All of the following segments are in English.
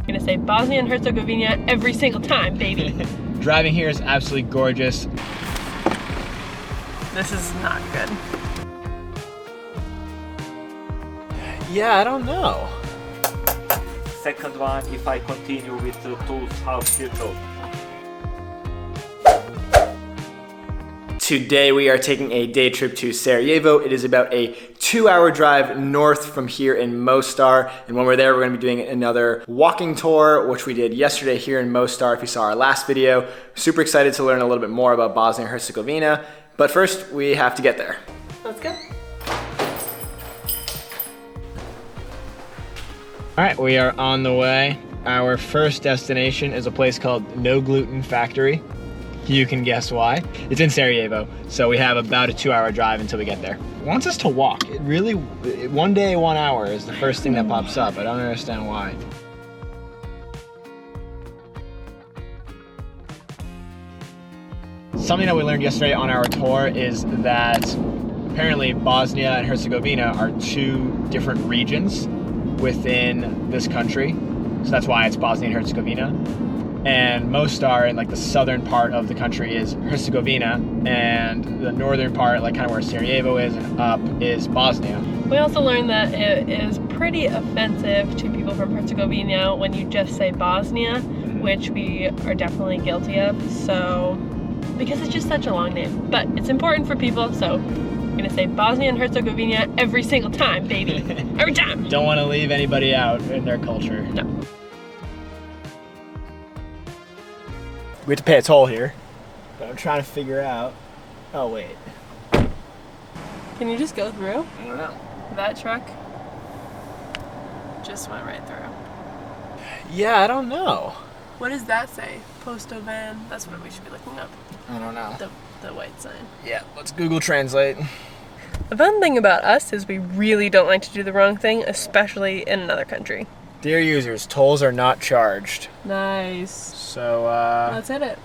gonna say Bosnia and Herzegovina every single time, baby. Driving here is absolutely gorgeous. This is not good. Yeah, I don't know. Second one, if I continue with the tools, how beautiful. Today we are taking a day trip to Sarajevo. It is about a 2-hour drive north from here in Mostar. And when we're there, we're gonna be doing another walking tour, which we did yesterday here in Mostar, if you saw our last video. Super excited to learn a little bit more about Bosnia Herzegovina. But first, we have to get there. Let's go. All right, we are on the way. Our first destination is a place called Gluten Factory. You can guess why. It's in Sarajevo, so we have about a 2-hour drive until we get there. It wants us to walk. It really, 1 day, 1 hour is the first thing that pops up. I don't understand why. Something that we learned yesterday on our tour is that apparently Bosnia and Herzegovina are 2 different regions within this country. So that's why it's Bosnia and Herzegovina. And Mostar in like the southern part of the country is Herzegovina, and the northern part, like kind of where Sarajevo is and up, is Bosnia. We also learned that it is pretty offensive to people from Herzegovina when you just say Bosnia, which we are definitely guilty of, so, because it's just such a long name. But it's important for people, so I'm gonna say Bosnia and Herzegovina every single time, baby. Every time! Don't want to leave anybody out in their culture. No. We have to pay a toll here, but I'm trying to figure out. Oh wait. Can you just go through? I don't know. That truck just went right through. Yeah, I don't know. What does that say? Posto van? That's what we should be looking up. I don't know. The white sign. Yeah, let's Google Translate. The fun thing about us is we really don't like to do the wrong thing, especially in another country. Dear users, tolls are not charged. Nice. So, That's it.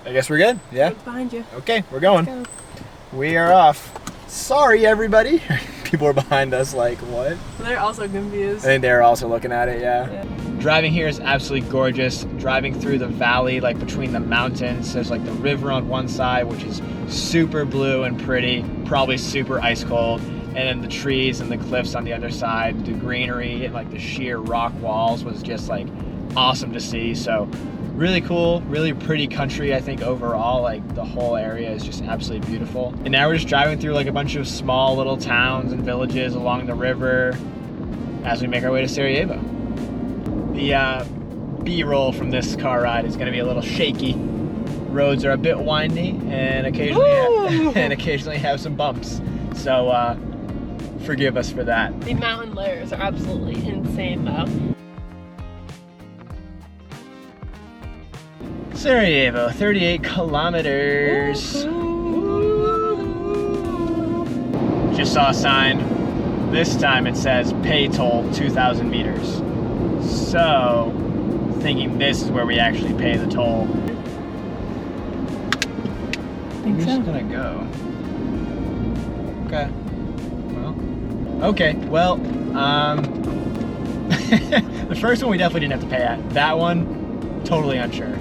I guess we're good, yeah? It's behind you. Okay, we're going. Let's go. We are off. Sorry, everybody. People are behind us like, what? They're also confused. I think they're also looking at it, yeah. Yeah. Driving here is absolutely gorgeous. Driving through the valley, like between the mountains. There's like the river on one side, which is super blue and pretty, probably super ice cold. And then the trees and the cliffs on the other side, the greenery and like the sheer rock walls was just like awesome to see. So really cool, really pretty country, I think overall. Like the whole area is just absolutely beautiful. And now we're just driving through like a bunch of small little towns and villages along the river as we make our way to Sarajevo. The B-roll from this car ride is gonna be a little shaky. Roads are a bit windy and occasionally have some bumps. So forgive us for that. The mountain layers are absolutely insane though. Sarajevo, 38 kilometers. Ooh. Just saw a sign. This time it says pay toll 2,000 meters. So, thinking this is where we actually pay the toll. Think We're so. just gonna go. Okay. Okay, well, the first one we definitely didn't have to pay at. That one, totally unsure.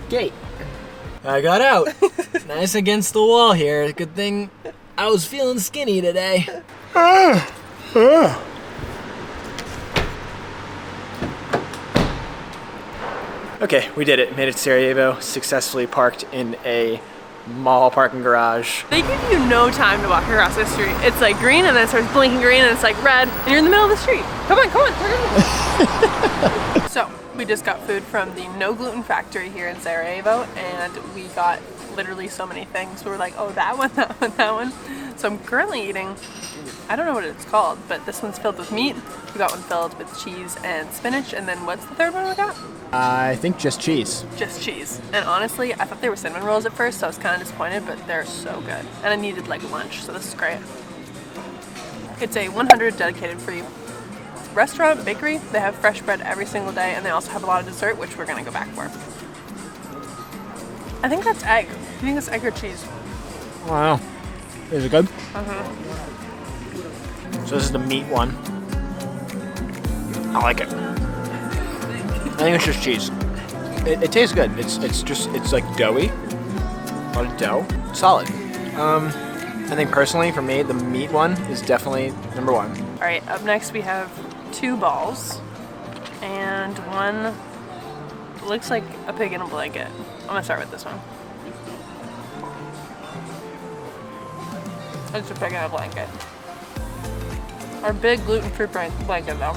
Okay, I got out. Nice against the wall here. Good thing I was feeling skinny today. Okay, we did it. Made it to Sarajevo. Successfully parked in a mall parking garage. They give you no time to walk across the street. It's like green and then it starts blinking green and it's like red and you're in the middle of the street. Come on, turn it. So, we just got food from the No Gluten Factory here in Sarajevo and we got literally so many things. We were like, oh, that one, that one, that one. So I'm currently eating, I don't know what it's called, but this one's filled with meat. We got one filled with cheese and spinach, and then what's the third one we got? I think just cheese. Just cheese. And honestly, I thought they were cinnamon rolls at first, so I was kind of disappointed, but they're so good. And I needed like lunch, so this is great. It's a 100 dedicated free restaurant, bakery. They have fresh bread every single day, and they also have a lot of dessert, which we're gonna go back for. I think that's egg. I think it's egg or cheese. Wow. Is it good? So this is the meat one. I like it. I think it's just cheese. It tastes good. It's like doughy. A lot of dough. Solid. I think personally for me the meat one is definitely number one. All right, up next we have 2 balls and one looks like a pig in a blanket. I'm gonna start with this one. It's a pig in a blanket. Our big gluten-free blanket though.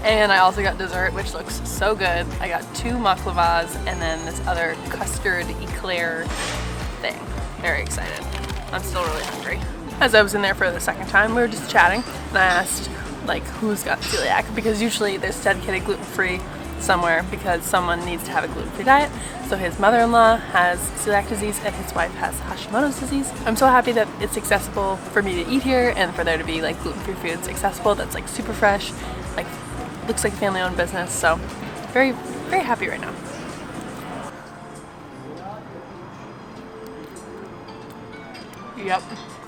And I also got dessert, which looks so good. I got 2 maklavas and then this other custard eclair thing. Very excited. I'm still really hungry. As I was in there for the second time, we were just chatting and I asked like who's got celiac, because usually there's dedicated gluten-free somewhere because someone needs to have a gluten-free diet. So his mother-in-law has celiac disease and his wife has Hashimoto's disease. I'm so happy that it's accessible for me to eat here and for there to be like gluten-free foods accessible that's like super fresh, like looks like a family-owned business. So very, very happy right now. Yep,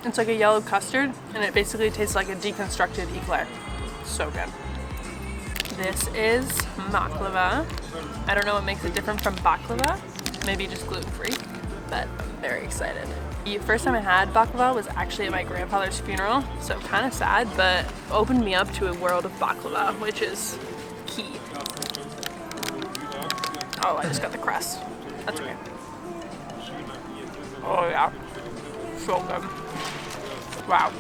it's like a yellow custard and it basically tastes like a deconstructed eclair. So good. This is baklava. I don't know what makes it different from baklava. Maybe just gluten-free, but I'm very excited. The first time I had baklava was actually at my grandfather's funeral, so kind of sad, but opened me up to a world of baklava, which is key. Oh, I just got the crust. That's okay. Oh yeah, so good. Wow,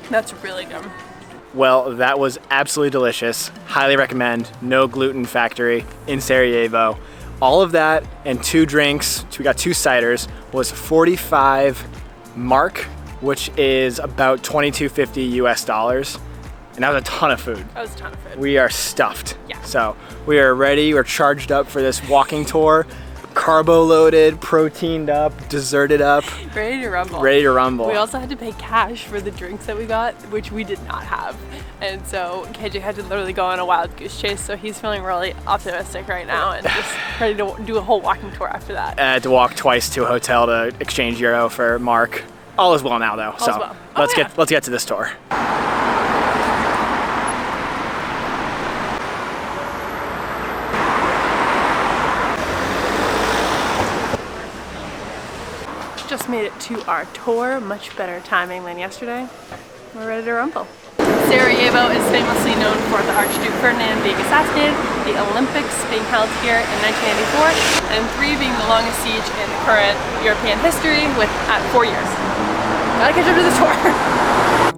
that's really good. Well, that was absolutely delicious. Highly recommend. No Gluten Factory in Sarajevo. All of that and 2 drinks, we got 2 ciders, was 45 mark, which is about $22.50 US. And that was a ton of food. That was a ton of food. We are stuffed. Yeah. So we are ready, we're charged up for this walking tour. Carbo loaded, proteined up, desserted up. Ready to rumble. Ready to rumble. We also had to pay cash for the drinks that we got, which we did not have. And so KJ had to literally go on a wild goose chase, so he's feeling really optimistic right now and just ready to do a whole walking tour after that. I had to walk twice to a hotel to exchange euro for mark. All is well now though. All is well. let's get to this tour. Just made it to our tour, much better timing than yesterday. We're ready to rumble. Sarajevo is famously known for the Archduke Ferdinand being assassinated, the Olympics being held here in 1984, and 3 being the longest siege in current European history with at 4 years. Gotta catch up to the tour.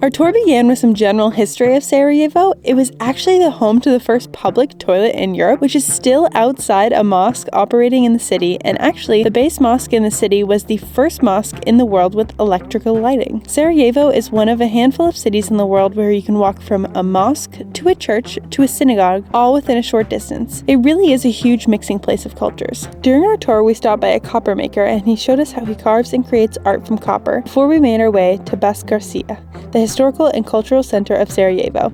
Our tour began with some general history of Sarajevo. It was actually the home to the first public toilet in Europe, which is still outside a mosque operating in the city, and actually the base mosque in the city was the first mosque in the world with electrical lighting. Sarajevo is one of a handful of cities in the world where you can walk from a mosque to a church to a synagogue, all within a short distance. It really is a huge mixing place of cultures. During our tour, we stopped by a copper maker and he showed us how he carves and creates art from copper before we made our way to Bas Garcia, the historical and cultural center of Sarajevo.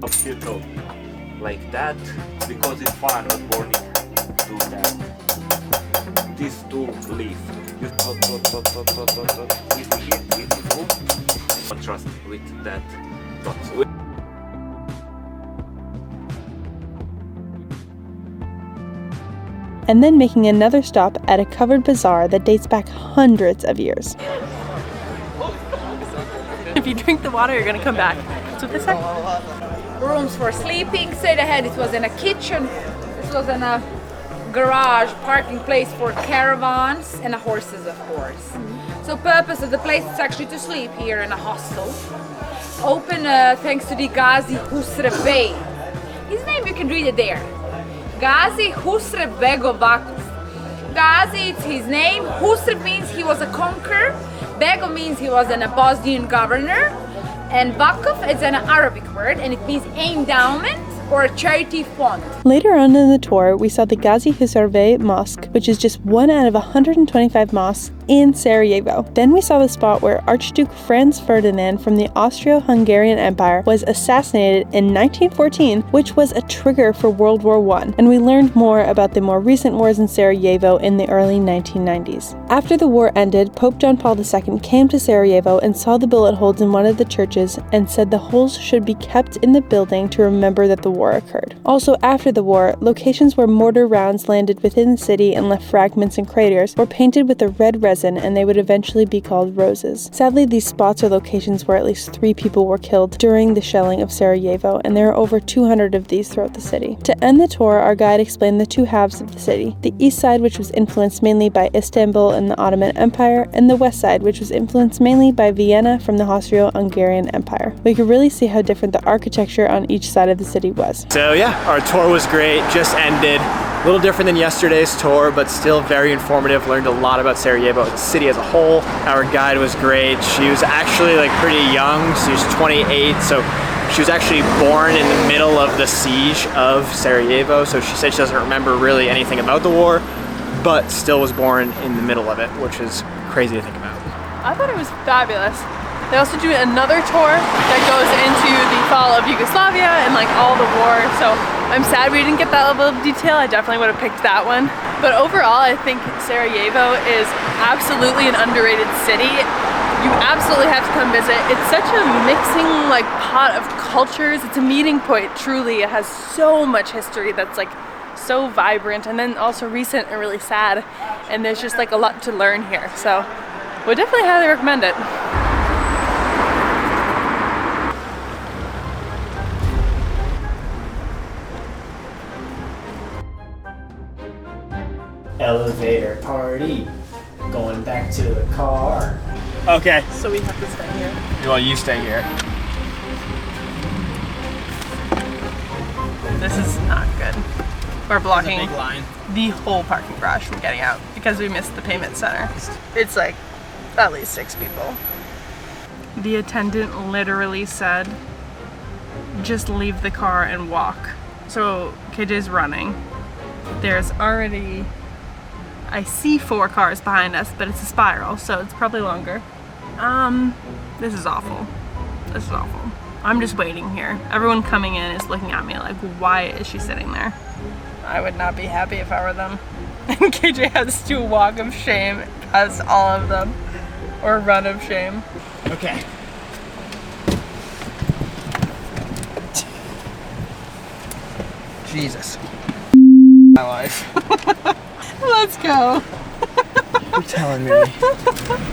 Like that, because it's fun, not boring to do that. These 2 leaves. You contrast with that dots. And then making another stop at a covered bazaar that dates back hundreds of years. If you drink the water, you're gonna come back. That's what they say. Rooms for sleeping. Straight ahead, it was in a kitchen. This was in a garage, parking place for caravans and horses, of course. So purpose of the place is actually to sleep here in a hostel. Open thanks to the Gazi Husrev Bey. His name, you can read it there. Gazi Husrev Begov Vakuf. Gazi, it's his name. Husrev means he was a conqueror. Begov means he was a Bosnian governor. And Vakuf is an Arabic word and it means endowment or a charity fund. Later on in the tour, we saw the Gazi Husrev Mosque, which is just one out of 125 mosques in Sarajevo. Then we saw the spot where Archduke Franz Ferdinand from the Austro-Hungarian Empire was assassinated in 1914, which was a trigger for World War I, and we learned more about the more recent wars in Sarajevo in the early 1990s. After the war ended, Pope John Paul II came to Sarajevo and saw the bullet holes in one of the churches and said the holes should be kept in the building to remember that the war occurred. Also, after the war, locations where mortar rounds landed within the city and left fragments and craters were painted with a red resin, and they would eventually be called roses. Sadly, these spots are locations where at least 3 people were killed during the shelling of Sarajevo, and there are over 200 of these throughout the city. To end the tour, our guide explained the 2 halves of the city: the east side, which was influenced mainly by Istanbul and the Ottoman Empire, and the west side, which was influenced mainly by Vienna from the Austro-Hungarian Empire. We could really see how different the architecture on each side of the city was. So yeah, our tour was great, just ended. A little different than yesterday's tour, but still very informative. Learned a lot about Sarajevo, the city as a whole. Our guide was great. She was actually like pretty young. She was 28, so she was actually born in the middle of the siege of Sarajevo. So she said she doesn't remember really anything about the war, but still was born in the middle of it, which is crazy to think about. I thought it was fabulous. They also do another tour that goes into the fall of Yugoslavia and like all the war. So I'm sad we didn't get that level of detail. I definitely would have picked that one. But overall, I think Sarajevo is absolutely an underrated city. You absolutely have to come visit. It's such a mixing like pot of cultures. It's a meeting point, truly. It has so much history that's like so vibrant, and then also recent and really sad. And there's just like a lot to learn here. So would definitely highly recommend it. Elevator party, going back to the car. Okay. So we have to stay here. Well, you stay here. This is not good. We're blocking There's a big line. the whole parking garage from getting out because we missed the payment center. It's like at least 6 people. The attendant literally said, just leave the car and walk. So KJ's running. There's already, I see 4 cars behind us, but it's a spiral, so it's probably longer. This is awful. This is awful. I'm just waiting here. Everyone coming in is looking at me like, why is she sitting there? I would not be happy if I were them. And KJ has to walk of shame past all of them. Or run of shame. Okay. Jesus. My life. Let's go. You're telling me.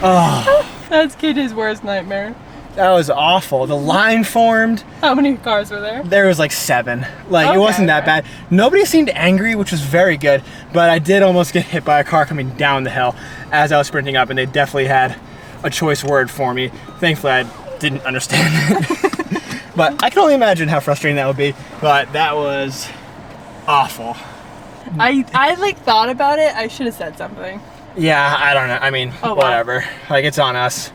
Oh. That's KJ's worst nightmare. That was awful. The line formed. How many cars were there? There was like 7. Like Okay, it wasn't that okay. bad. Nobody seemed angry, which was very good. But I did almost get hit by a car coming down the hill as I was sprinting up, and they definitely had a choice word for me. Thankfully, I didn't understand it. But I can only imagine how frustrating that would be. But that was awful. I like thought about it. I should have said something. Yeah, I don't know. I mean, Oh, wow. whatever. Like, it's on us.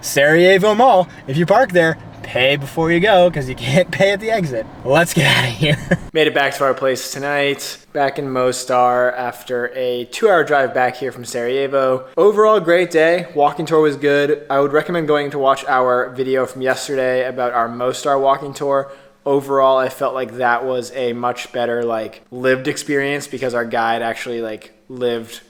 Sarajevo Mall, if you park there, pay before you go, because you can't pay at the exit. Let's get out of here. Made it back to our place tonight, back in Mostar after a 2-hour drive back here from Sarajevo. Overall, great day. Walking tour was good. I would recommend going to watch our video from yesterday about our Mostar walking tour. Overall, I felt like that was a much better like lived experience because our guide actually like lived,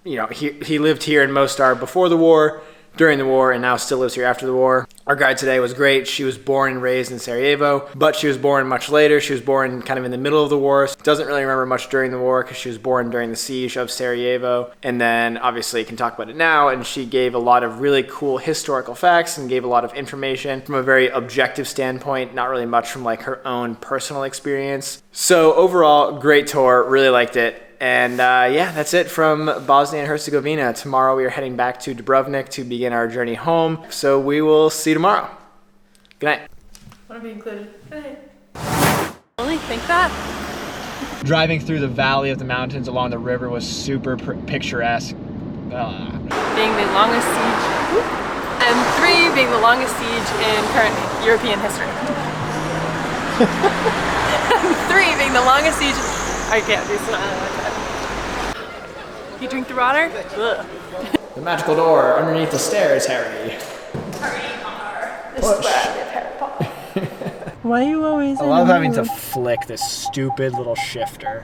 you know, he lived here in Mostar before the war, during the war, and now still lives here after the war. Our guide today was great. She was born and raised in Sarajevo, but she was born much later. She was born kind of in the middle of the war. Doesn't really remember much during the war because she was born during the siege of Sarajevo. And then obviously can talk about it now. And she gave a lot of really cool historical facts and gave a lot of information from a very objective standpoint, not really much from like her own personal experience. So overall, great tour. Really liked it. And yeah, that's it from Bosnia and Herzegovina. Tomorrow we are heading back to Dubrovnik to begin our journey home. So we will see you tomorrow. Good night. Want to be included? Good night. Really think that? Driving through the valley of the mountains along the river was super picturesque. Being the longest siege, and 3 being the longest siege in current European history. 3 being the longest siege. I can't do so. You drink the water? Ugh. The magical door underneath the stairs, Harry. This is where I live, Harry Potter. Why are you always I love having to flick this stupid little shifter.